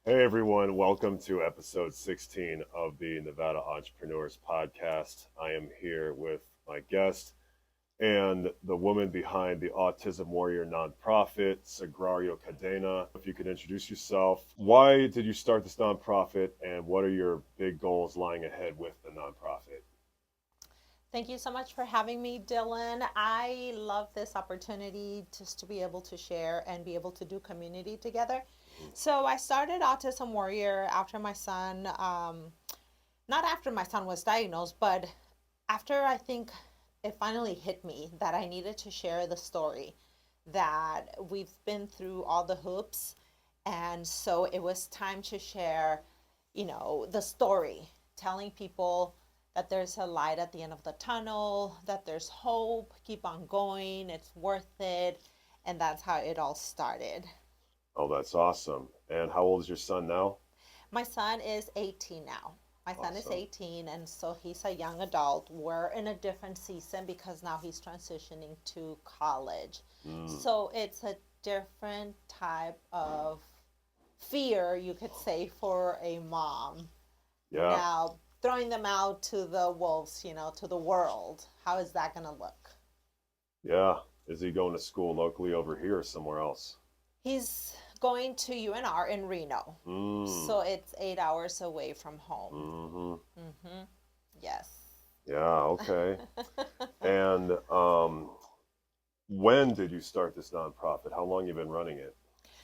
Hey everyone, welcome to episode 16 of the Nevada Entrepreneurs Podcast. I am here with my guest and the woman behind the Autism Warrior nonprofit, Sagrario Cadena. If you could introduce yourself, why did you start this nonprofit and what are your big goals lying ahead with the nonprofit? Thank you so much for having me, Dylan. I love this opportunity just to be able to share and be able to do community together. So I started Autism Warrior after my son, not after my son was diagnosed, but after I think it finally hit me that I needed to share the story that we've been through all the hoops. And so it was time to share, the story, telling people that there's a light at the end of the tunnel, that there's hope, keep on going, it's worth it. And that's how it all started. Oh, that's awesome. And how old is your son now? My son is 18 now. My son is Awesome. 18, and so he's a young adult. We're in a different season because now he's transitioning to college. Mm, So it's a different type of fear, you could say, for a mom. yeah, Now, throwing them out to the wolves, to the world, how is that going to look? yeah. Is he going to school locally over here or somewhere else? He's going to UNR in Reno. Mm, So it's 8 hours away from home. mm-hmm. Mm-hmm. Yes. Yeah, okay. And when did you start this nonprofit? How long you been running it?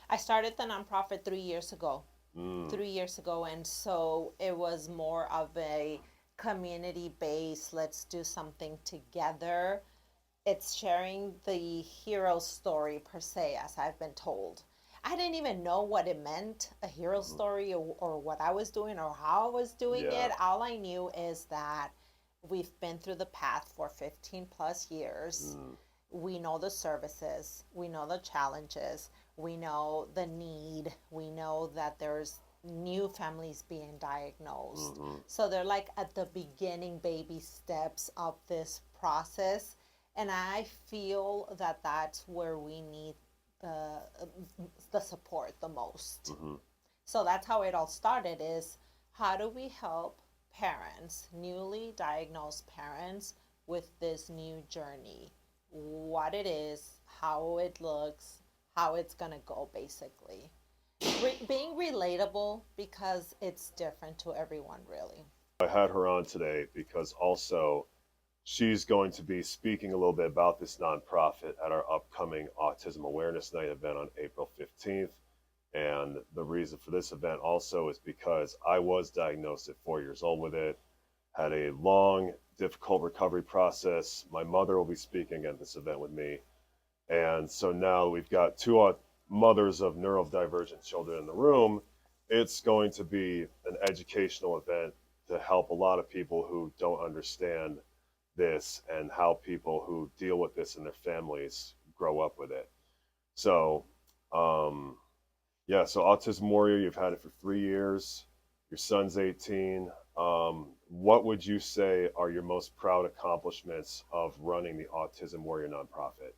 I started the nonprofit 3 years ago. Mm, 3 years ago, and so it was more of a community based, let's do something together. It's sharing the hero story per se, as I've been told. I didn't even know what it meant, a hero hmm. story, or what I was doing or how I was doing Yeah. it. All I knew is that we've been through the path for 15 plus years. Mm, We know the services, we know the challenges, we know the need, we know that there's new families being diagnosed. mm-hmm. So they're like at the beginning baby steps of this process. And I feel that that's where we need the, the support the most. Mm-hmm. So that's how it all started is how do we help parents, newly diagnosed parents, with this new journey? What it is, how it looks, how it's going to go basically. Being relatable because it's different to everyone really. I had her on today because also she's going to be speaking a little bit about this nonprofit at our upcoming Autism Awareness Night event on April 15th. And the reason for this event also is because I was diagnosed at 4 years old with it, had a long, difficult recovery process. My mother will be speaking at this event with me. And so now we've got two mothers of neurodivergent children in the room. It's going to be an educational event to help a lot of people who don't understand this and how people who deal with this in their families grow up with it. So, um, yeah, so Autism Warrior, you've had it for 3 years. Your son's 18. What would you say are your most proud accomplishments of running the Autism Warrior nonprofit?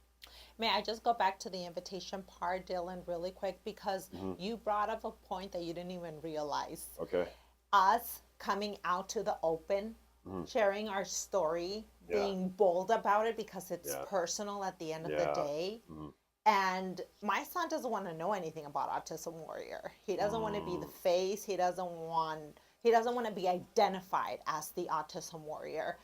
May I just go back to the invitation part, Dylan, really quick? Because Hmm. you brought up a point that you didn't even realize. Okay. Us coming out to the open, Hmm. sharing our story, Yeah. being bold about it because it's Yeah. personal at the end of the Yeah. day. Hmm. And my son doesn't want to know anything about Autism Warrior. He doesn't want to be the Mm. face. He doesn't want to be identified as the Autism Warrior.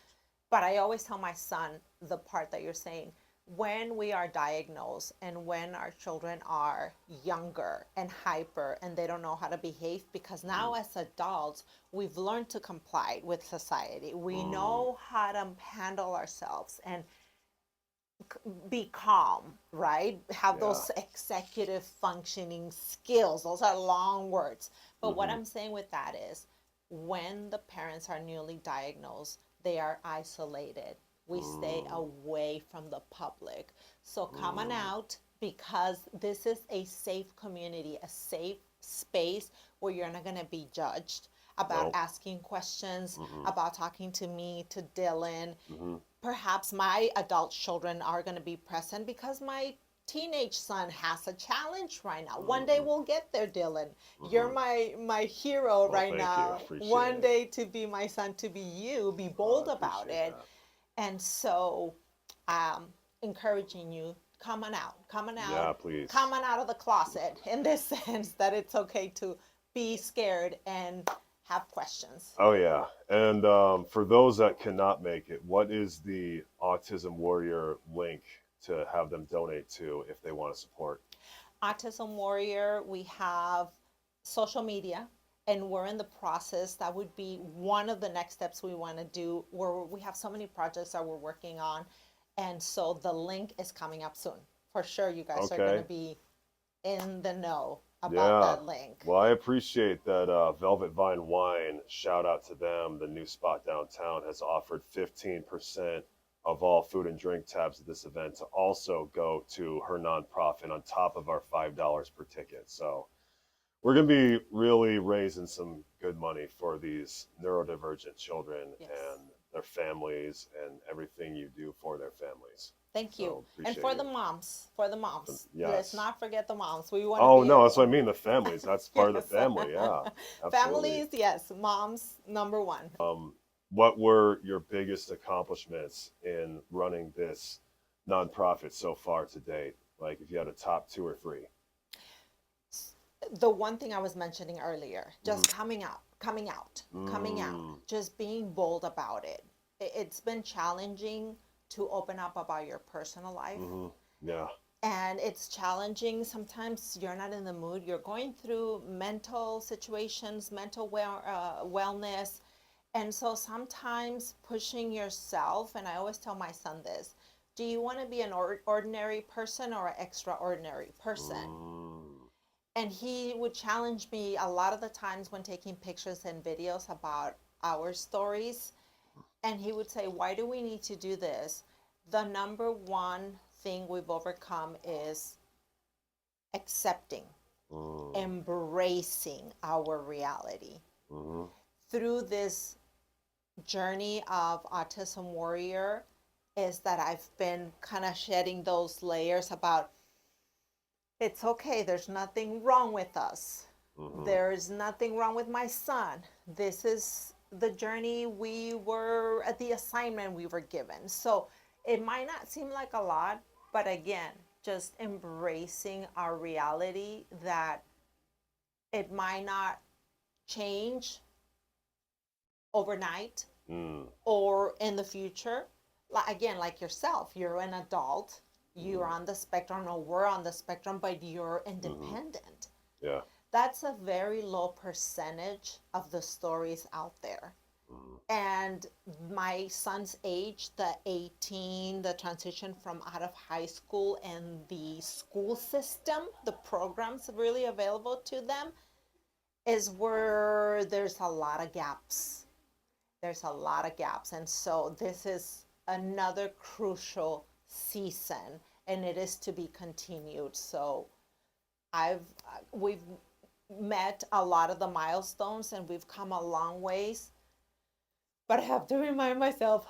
But I always tell my son the part that you're saying, when we are diagnosed and when our children are younger and hyper and they don't know how to behave, because now Mm. as adults we've learned to comply with society, we Mm. know how to handle ourselves and be calm, right? Have Yeah. those executive functioning skills. Those are long words. But what Hmm. I'm saying with that is when the parents are newly diagnosed, they are isolated. We stay Mm. away from the public. So come on Mm. out because this is a safe community, a safe space where you're not going to be judged about Nope. asking questions, Hmm. about talking to me, to Dylan. Hmm. Perhaps my adult children are going to be present because my teenage son has a challenge right now. One day we'll get there, Dylan. You're my hero Well, right thank you. now. Appreciate One it. day to be my son, to be you, be Oh, bold I about appreciate it. that. And so, encouraging you, come on out, Yeah, please. come on out of the closet in this sense that it's okay to be scared and have questions. Oh yeah. And for those that cannot make it, what is the Autism Warrior link to have them donate to if they want to support? Autism Warrior, we have social media, and we're in the process. That would be one of the next steps we want to do, where we have so many projects that we're working on. And so the link is coming up soon. For sure, you guys are going to Okay. be in the know about Yeah. that link. Well, I appreciate that Velvet Vine Wine, shout out to them. The new spot downtown has offered 15% of all food and drink tabs at this event to also go to her nonprofit on top of our $5 per ticket. So we're going to be really raising some good money for these neurodivergent children Yes. and their families and everything you do for their families. Thank you. So And appreciate you. for the moms, let's Yes. not forget the moms. We want to Oh be no, that's what I able, mean. The families. That's part of the yes. family. Yeah, absolutely. Families, yes, moms, number one. What were your biggest accomplishments in running this nonprofit so far to date? Like, if you had a top two or three. The one thing I was mentioning earlier, just Mm. coming out, just being bold about it. It's been challenging to open up about your personal life. Mm-hmm. Yeah. And it's challenging. Sometimes you're not in the mood. You're going through mental situations, wellness. And so sometimes pushing yourself, and I always tell my son this, do you want to be an ordinary person or an extraordinary person? Mm. And he would challenge me a lot of the times when taking pictures and videos about our stories. And he would say, why do we need to do this? The number one thing we've overcome is accepting, Mm. embracing our reality. Mm-hmm. Through this journey of Autism Warrior, is that I've been kind of shedding those layers about it's okay, there's nothing wrong with us. Mm-hmm. There's nothing wrong with my son. This is the journey we were at, the assignment we were given. So it might not seem like a lot, but again, just embracing our reality that it might not change overnight Mm. or in the future. Again, like yourself, you're an adult, you're on the spectrum, or we're on the spectrum, but you're independent. Yeah. That's a very low percentage of the stories out there. Mm. And my son's age, the 18, the transition from out of high school and the school system, the programs really available to them, is where there's a lot of gaps. There's a lot of gaps. And so this is another crucial season, and it is to be continued. So we've met a lot of the milestones and we've come a long ways. But I have to remind myself,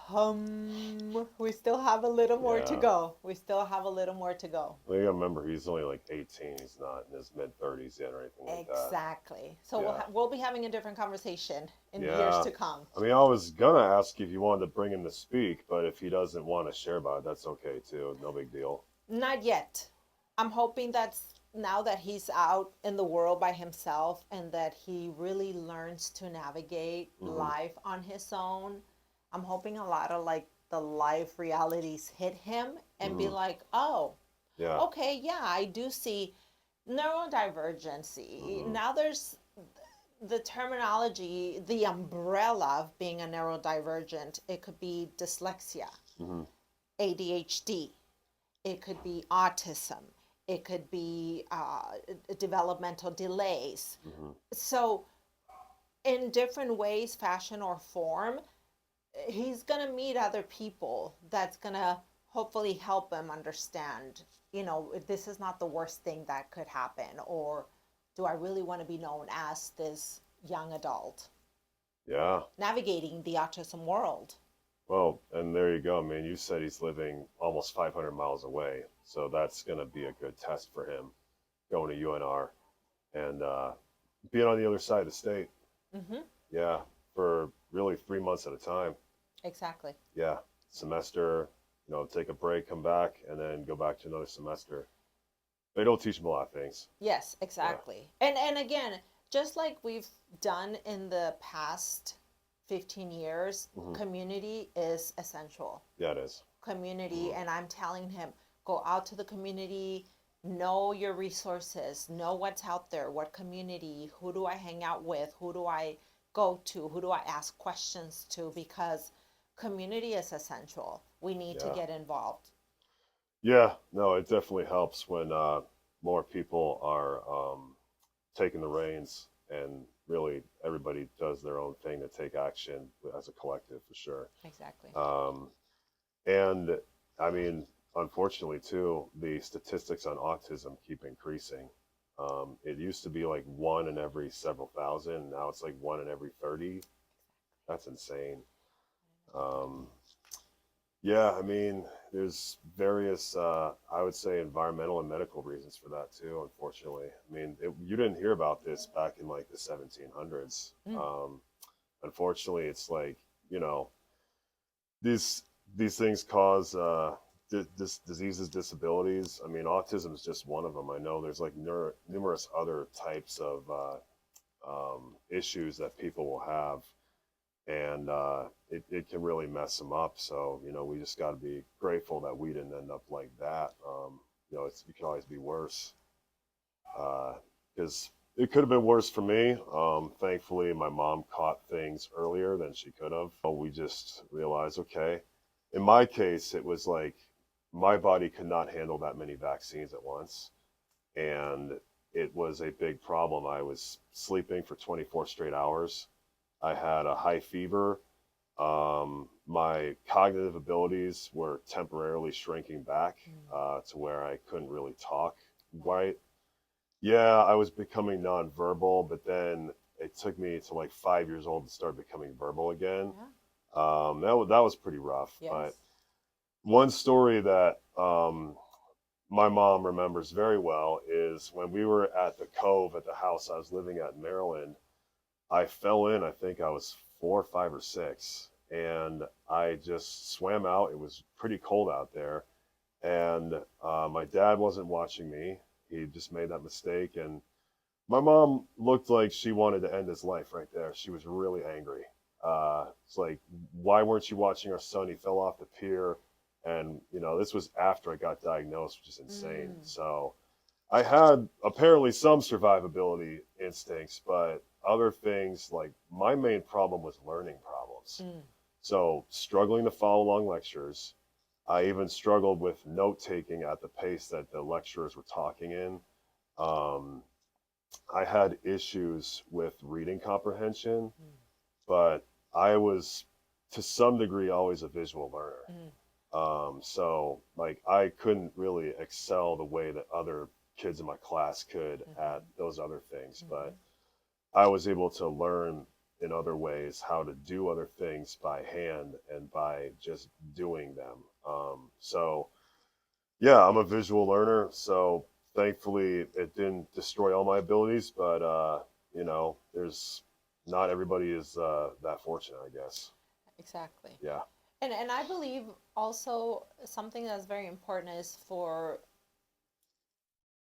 we still have a little more to Yeah. go. We still have a little more to go. Well, you gotta remember, he's only like 18. He's not in his mid-30s yet or anything like that. Exactly. So Yeah. we'll be having a different conversation in years Yeah. to come. I mean, I was gonna ask if you wanted to bring him to speak, but if he doesn't want to share about it, that's okay too. No big deal. Not yet. I'm hoping that's now that he's out in the world by himself and that he really learns to navigate life on his own. I'm hoping a lot of like the life realities hit him and be like, oh, Yeah. okay, yeah, I do see neurodivergency. Now there's the terminology, the umbrella of being a neurodivergent. It could be dyslexia, ADHD, it could be autism, it could be developmental delays. So, in different ways, fashion, or form, he's going to meet other people that's going to hopefully help him understand, this is not the worst thing that could happen, or do I really want to be known as this young adult Yeah. navigating the autism world? Well, and there you go. I mean, you said he's living almost 500 miles away, so that's going to be a good test for him going to UNR and being on the other side of the state. Mm-hmm. Yeah, for really 3 months at a time. Exactly. Yeah, semester, take a break, come back, and then go back to another semester. They don't teach them a lot of things. Yes, Yeah. exactly. And again, just like we've done in the past 15 years, Hmm. community is essential. Yeah, it is. Community, Hmm. and I'm telling him, go out to the community, know your resources, know what's out there, what community, who do I hang out with, who do I go to, who do I ask questions to, because community is essential. We need to Yeah. get involved. Yeah, no, it definitely helps when more people are taking the reins and really everybody does their own thing to take action as a collective for sure. Exactly. Um, and I mean, unfortunately, too, the statistics on autism keep increasing. It used to be like one in every several thousand. Now it's like one in every 30. That's insane. Um, yeah, I mean, there's various, I would say, environmental and medical reasons for that too, unfortunately. I mean, you didn't hear about this back in like the 1700s. Mm. Unfortunately, it's like, you know, these these things cause diseases, disabilities. I mean, autism is just one of them. I know there's like numerous other types of issues that people will have, and it can really mess them up. So we just got to be grateful that we didn't end up like that. It can always be worse because it could have been worse for me. Thankfully, my mom caught things earlier than she could have. We just realized, okay. In my case, it was like my body could not handle that many vaccines at once, and it was a big problem. I was sleeping for 24 straight hours. I had a high fever. My cognitive abilities were temporarily shrinking back to where I couldn't really talk right. Yeah, I was becoming nonverbal, but then it took me to like 5 years old to start becoming verbal again. Yeah. That was pretty rough. But Yes. one story that my mom remembers very well is when we were at the Cove at the house I was living at in Maryland. I fell in, I think I was 4, 5, or 6, and I just swam out. It was pretty cold out there, and my dad wasn't watching me. He just made that mistake, and my mom looked like she wanted to end his life right there. She was really angry. It's like, why weren't you watching our son? He fell off the pier, and this was after I got diagnosed, which is insane. Mm. So I had apparently some survivability instincts, but other things like my main problem was learning problems. Mm. So struggling to follow long lectures. I even struggled with note taking at the pace that the lecturers were talking in. Um, I had issues with reading comprehension, Mm. but I was to some degree always a visual learner. Mm. So like I couldn't really excel the way that other kids in my class could Mm-hmm. at those other things, Mm-hmm. but I was able to learn in other ways how to do other things by hand and by just doing them. So yeah, I'm a visual learner, so thankfully it didn't destroy all my abilities, but there's not everybody is that fortunate, I guess. Exactly. Yeah. And I believe also something that's very important is for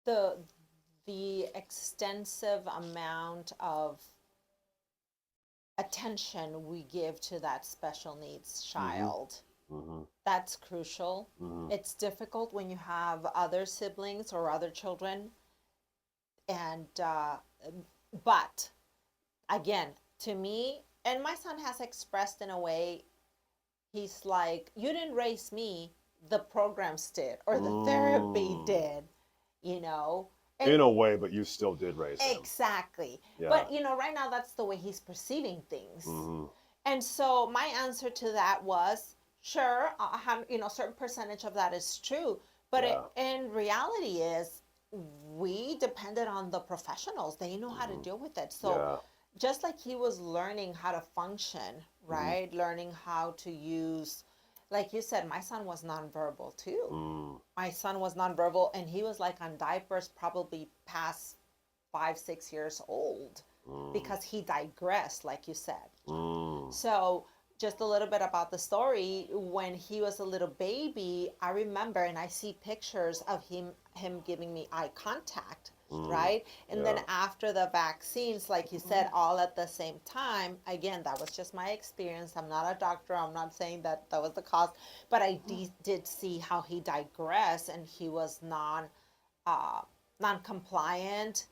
the the extensive amount of attention we give to that special needs Mhm. child. Mhm. That's crucial. Mhm. It's difficult when you have other siblings or other children, and but again, to me, and my son has expressed in a way, he's like, you didn't raise me, the programs did, or the therapy Mm. did, you know? And In a way, but you still did raise him. exactly. Yeah. But, right now that's the way he's perceiving things. Mhm. And so my answer to that was, sure, certain percentage of that is true. But Yeah. in reality is we depended on the professionals. They know how to Mhm. deal with it. So Yeah. just like he was learning how to function, Mm-hmm. right? Learning how to use, like you said, my son was nonverbal too. Mm, My son was nonverbal, and he was like on diapers probably past 5, 6 years old mm, because he digressed, like you said. mm. So, just a little bit about the story. When he was a little baby, I remember, and I see pictures of him giving me eye contact, Mm, right? And then yeah. after the vaccines, like you said, all at the same time. Again, that was just my experience. I'm not a doctor. I'm not saying that that was the cause, but I did see how he digressed, and he was uh, non-compliant,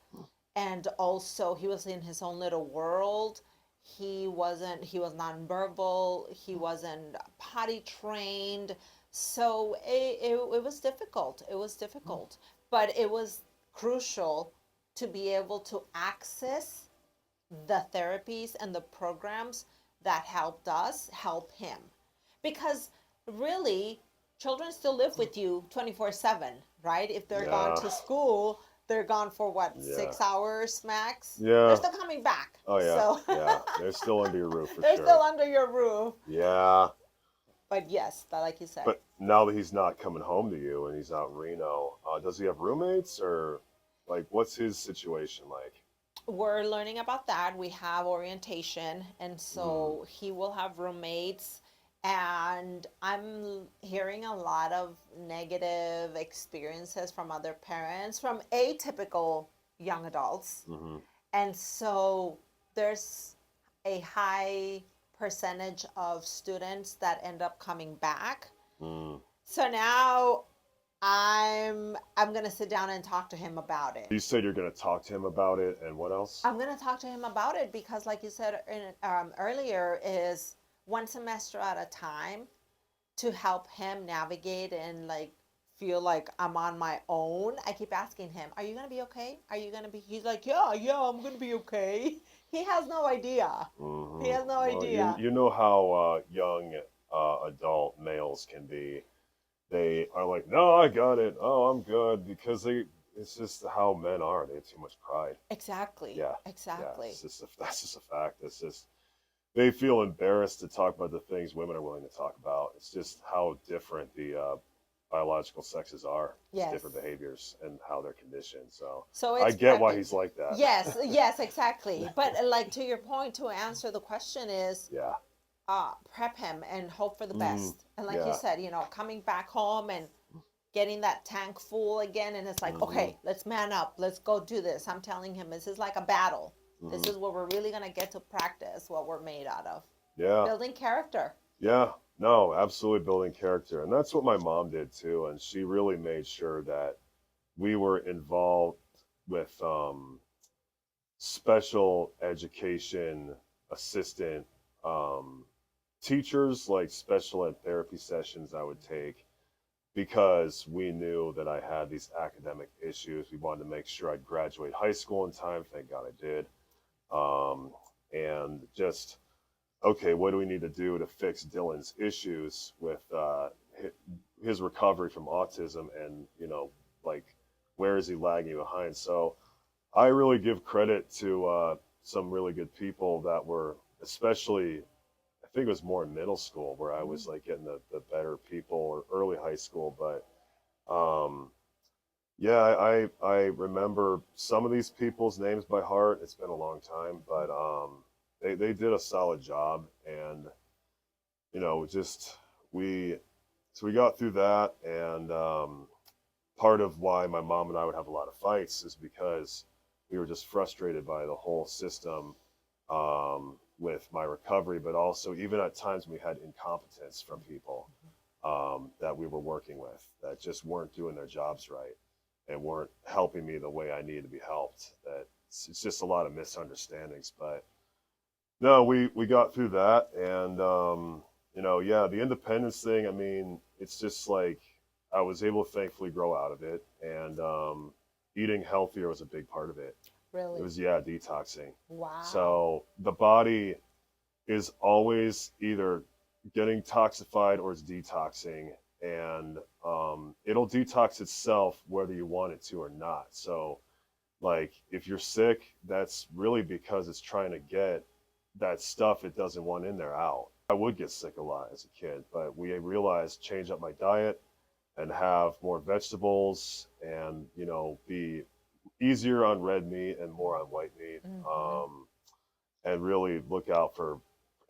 and also he was in his own little world. He was nonverbal, he wasn't potty trained, so it was difficult, but it was crucial to be able to access the therapies and the programs that helped us help him, because really children still live with you 24/7, right? If they're gone Yeah. to school, they're gone for what, Yeah. 6 hours max. They're Yeah. still coming back, Oh yeah. so Yeah. They're still under your roof for they're still sure. under your roof. Yeah. But yes, that, like you said, But now that he's not coming home to you and he's out in Reno, does he have roommates or like what's his situation like? we're learning about that. We have orientation, and Mm, so he will have roommates. And I'm hearing a lot of negative experiences from other parents, from atypical young adults. mm-hmm. And so there's a high percentage of students that end up coming back. Mm. So now I'm gonna sit down and talk to him about it. You said you're gonna talk to him about it, and what else? I'm gonna talk to him about it because, like you said earlier, is one semester at a time to help him navigate and like feel like I'm on my own. I keep asking him, "Are you gonna be okay? Are you gonna be?" He's like, "Yeah, yeah, I'm gonna be okay." He has no idea. He Hmm. has no Well, you idea. you know how young adult males can be. They are like, no, I got it. Oh, I'm good because it's just how men are. They have too much pride. Exactly. Yeah, yeah. Exactly. That's just a fact. It's just they feel embarrassed to talk about the things women are willing to talk about. It's just how different the biological sexes are. It's different Yes. behaviors and how they're conditioned. So So I it's get why prepping. he's like that. Yes, yes, exactly. But like to your point, to answer the question is Yeah. prep him and hope for the Hmm. best. And like you Yeah. said, coming back home and getting that tank full again. And it's like, Hmm. okay, let's man up. Let's go do this. I'm telling him this is like a battle. This Hmm. is where we're really going to get to practice what we're made out of. Yeah. Building character. Yeah, no, absolutely building character. And that's what my mom did too. And she really made sure that we were involved with special education assistant um, teachers, like special ed therapy sessions I would take because we knew that I had these academic issues. We wanted to make sure I'd graduate high school in time. Thank God I did. Um, and just okay, what do we need to do to fix Dylan's issues with his recovery from autism, and like where is he lagging behind? So I really give credit to some really good people that were, especially, I think it was more in middle school where I was like getting the better people, or early high school, but um, yeah, I remember some of these people's names by heart. It's been a long time, but they did a solid job, and just we so we got through that, and part of why my mom and I would have a lot of fights is because we were just frustrated by the whole system with my recovery, but also even at times we had incompetence from people that we were working with that just weren't doing their jobs right and weren't helping me the way I needed to be helped. That it's just a lot of misunderstandings, but no, we got through that, and yeah, the independence thing. I mean, it's just like I was able to thankfully grow out of it, and eating healthier was a big part of it. It Really? was, yeah, detoxing. Wow. So the body is always either getting toxified or it's detoxing, and it'll detox itself whether you want it to or not. So Like, if you're sick, that's really because it's trying to get that stuff it doesn't want in there out. I would get sick a lot as a kid, but we realized change up my diet and have more vegetables and, be easier on red meat and more on white meat. Mm-hmm. And really look out for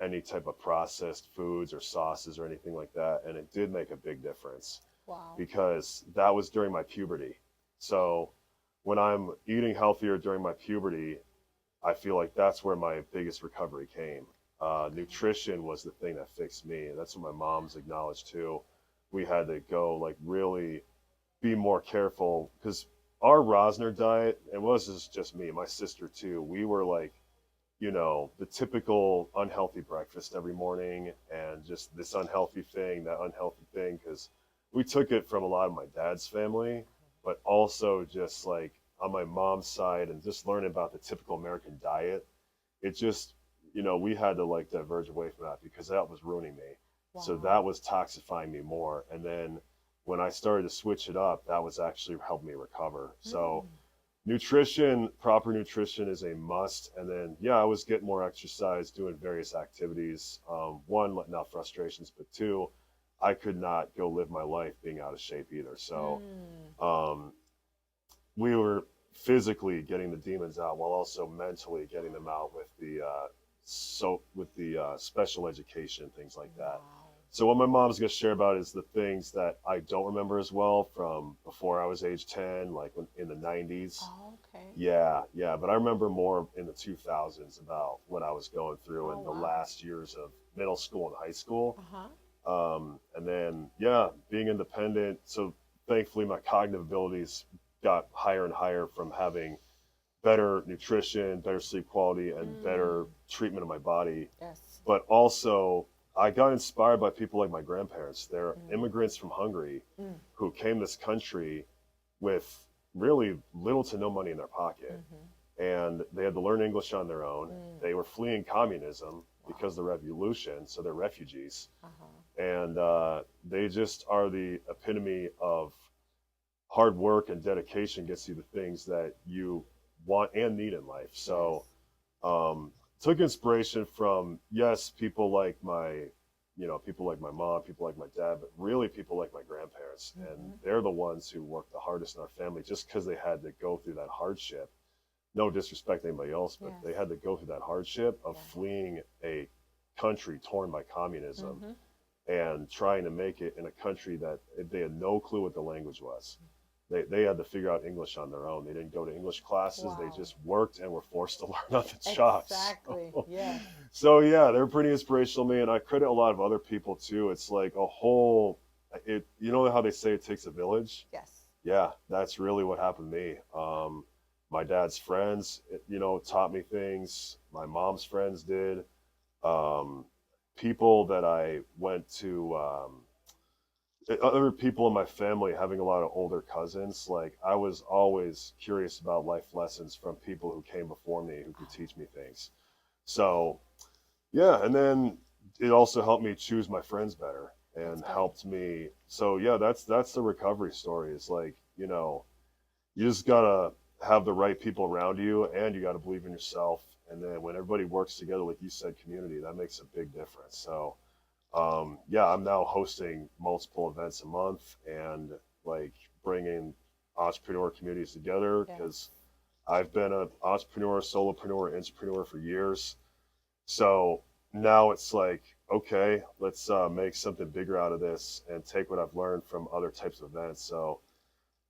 any type of processed foods or sauces or anything like that. And it did make a big difference Wow. because that was during my puberty. So when I'm eating healthier during my puberty, I feel like that's where my biggest recovery came. Okay. Nutrition was the thing that fixed me. And that's what my mom's acknowledged too. We had to go like really be more careful because our Rosner diet, it wasn't just me, my sister too. We were like, the typical unhealthy breakfast every morning and just this unhealthy thing, that unhealthy thing, because we took it from a lot of my dad's family, but also just like on my mom's side and just learning about the typical American diet. It just, we had to like diverge away from that because that was ruining me. So that Wow. was toxifying me more. And then when I started to switch it up, that was actually helping me recover. So Mm. nutrition, proper nutrition is a must. And then, yeah, I was getting more exercise, doing various activities. One, letting out frustrations, but two, I could not go live my life being out of shape either. So Mm. um, we were physically getting the demons out while also mentally getting them out with the special education, things like that. Wow. So what my mom's going to share about is the things that I don't remember as well from before I was age 10, like in the 90s. Oh, okay. Yeah, yeah, but I remember more in the 2000s about what I was going through Oh, in the wow. last years of middle school and high school. Uh-huh. And then, yeah, being independent. So thankfully, my cognitive abilities got higher and higher from having better nutrition, better sleep quality, and better Mm. treatment of my body. Yes. But also, I got inspired by people like my grandparents. They're Mm. immigrants from Hungary Mm. who came to this country with really little to no money in their pocket. Mm-hmm. And they had to learn English on their own. Mm. They were fleeing communism because Wow. of the revolution, so they're refugees. Uh-huh. And they just are the epitome of hard work and dedication gets you the things that you want and need in life. So Yes. um, took inspiration from, yes, people like my mom, people like my dad, but really people like my grandparents. And Mm-hmm. they're the ones who worked the hardest in our family just because they had to go through that hardship. No disrespect to anybody else, but they Yes. had to go through that hardship of Yes. fleeing a country torn by communism Mm-hmm. and trying to make it in a country that they had no clue what the language was. They had to figure out English on their own. They didn't go to English classes. They Wow. just worked and were forced to learn on the job. Exactly. Yes. So yeah, they're pretty inspirational to me, and I credit a lot of other people too. It's like a whole. You know how they say it takes a village? Yes. Yeah, that's really what happened to me. My dad's friends, taught me things. My mom's friends did. Um, People that I went to. Other people in my family, having a lot of older cousins, like I was always curious about life lessons from people who came before me who could teach me things. So yeah, and then it also helped me choose my friends better That's and good. helped me. So yeah, that's the recovery story. It's like, you just gotta have the right people around you and you gotta believe in yourself. And then when everybody works together, like you said, community, that makes a big difference. So yeah, I'm now hosting multiple events a month and like bringing entrepreneur communities together Yes. because I've been an entrepreneur, solopreneur, entrepreneur for years. So now it's like, okay, let's make something bigger out of this and take what I've learned from other types of events. So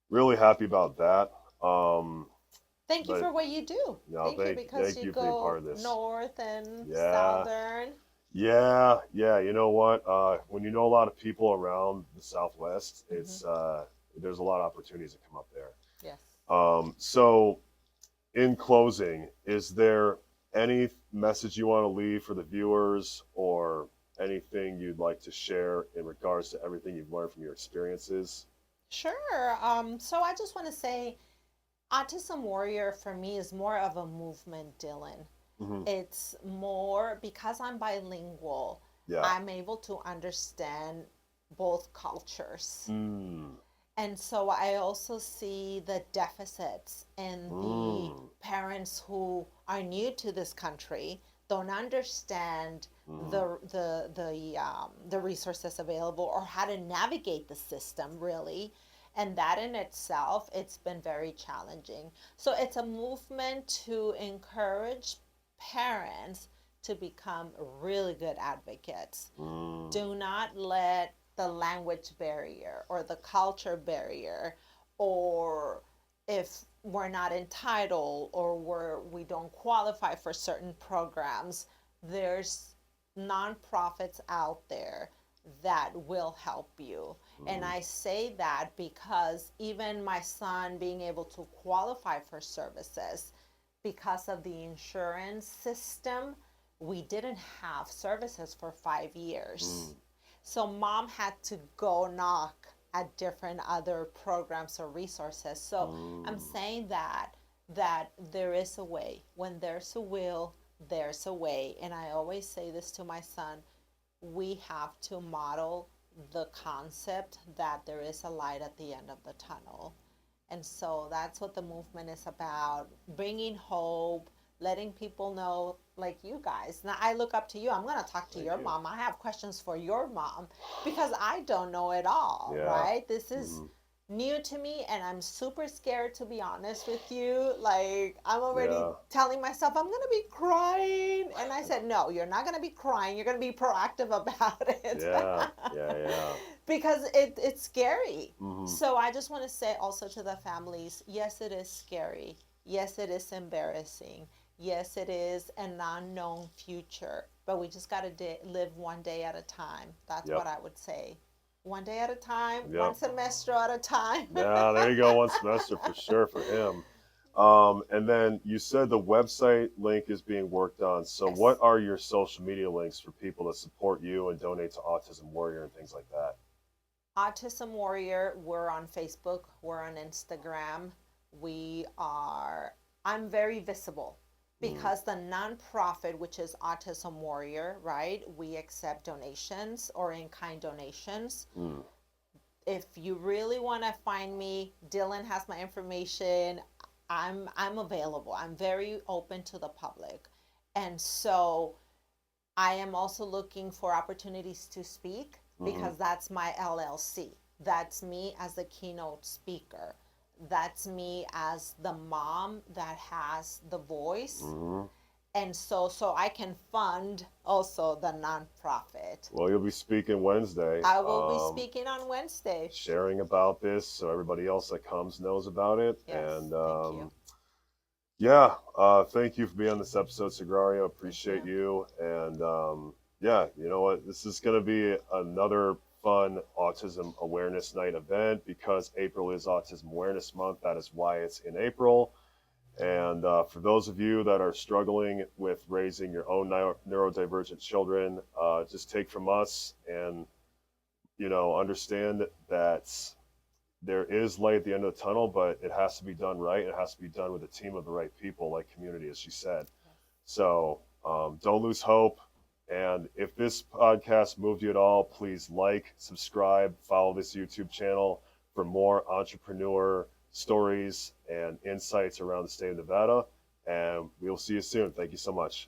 really happy about that. Thank you But for what you do. Thank you because thank you you for being part go of this. north and Yeah, southern. yeah. You know what? When you know a lot of people around the Southwest, Mm-hmm. there's a lot of opportunities that come up there. Yes. So in closing, is there any message you want to leave for the viewers or anything you'd like to share in regards to everything you've learned from your experiences? Sure. So I just want to say Autism Warrior for me is more of a movement, Dylan. Hmm. It's more because I'm bilingual, Yeah. I'm able to understand both cultures. Mm. And so I also see the deficits in the Mm, parents who are new to this country, don't understand mm, the resources available or how to navigate the system really. And that in itself, it's been very challenging. So it's a movement to encourage parents to become really good advocates. mm. Do not let the language barrier or the culture barrier, or if we're not entitled or we don't qualify for certain programs, there's nonprofits out there that will help you. And Mm, I say that because even my son being able to qualify for services, because of the insurance system, we didn't have services for 5 years. mm, So mom had to go knock at different other programs or resources. So I'm mm. saying that there is a way. When there's a will, there's a way. And I always say this to my son, we have to model the concept that there is a light at the end of the tunnel. And so that's what the movement is about, bringing hope, letting people know, like you guys. Now, I look up to you. I'm going to talk to Thank your you. mom. I have questions for your mom because I don't know it all, Yeah. right? This is Hmm. new to me and I'm super scared, to be honest with you. Like, I'm already Yeah. telling myself I'm going to be crying. And I said, no, you're not going to be crying. You're going to be proactive about it. Yeah. Yeah. Yeah. Because it's scary. Hmm. So I just want to say also to the families, yes, it is scary. Yes, it is embarrassing. Yes, it is an unknown future. But we just got to live one day at a time. That's what Yep. I would say. One day at a time, one Yep. semester at a time. Yeah. There you go. One semester for sure for him. And then you said the website link is being worked on. So, what Yes. are your social media links for people to support you and donate to Autism Warrior and things like that? Autism Warrior, we're on Facebook, we're on Instagram. I'm very visible Mm, because the nonprofit, which is Autism Warrior, right? We accept donations or in kind donations. mm, If you really want to find me, Dylan has my information. I'm available. I'm very open to the public. And so I am also looking for opportunities to speak mm-hmm, because that's my LLC. That's me as the keynote speaker. That's me as the mom that has the voice. mm-hmm. And so I can fund also the nonprofit. Well, you'll be speaking Wednesday, I will be speaking on Wednesday. sharing about this so everybody else that comes knows about it. Yes, And thank you. yeah, thank you for being on this episode, Sagrario. Thank Appreciate you. you. And yeah, you know what? This is going to be another fun Autism Awareness Night event because April is Autism Awareness Month. That is why it's in April. And for those of you that are struggling with raising your own neurodivergent children, just take from us and, you know, understand that there is light at the end of the tunnel, but it has to be done right. It has to be done with a team of the right people, like community, as she said. So don't lose hope. And if this podcast moved you at all, please like, subscribe, follow this YouTube channel for more entrepreneur stories and insights around the state of Nevada. And we'll see you soon. Thank you so much.